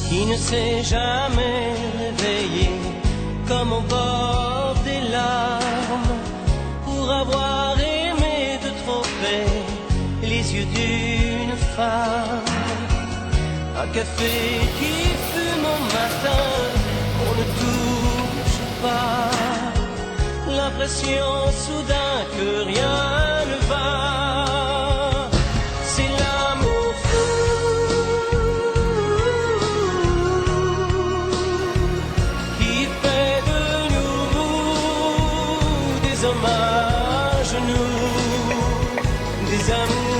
qui ne s'est jamais réveillé comme au bord des larmes pour avoir aimé de trop près les yeux d'une femme. Un café qui fume au matin, on ne touche pas, l'impression soudain que rien ne va. C'est l'amour fou qui fait de nous des hommes à genoux, des amours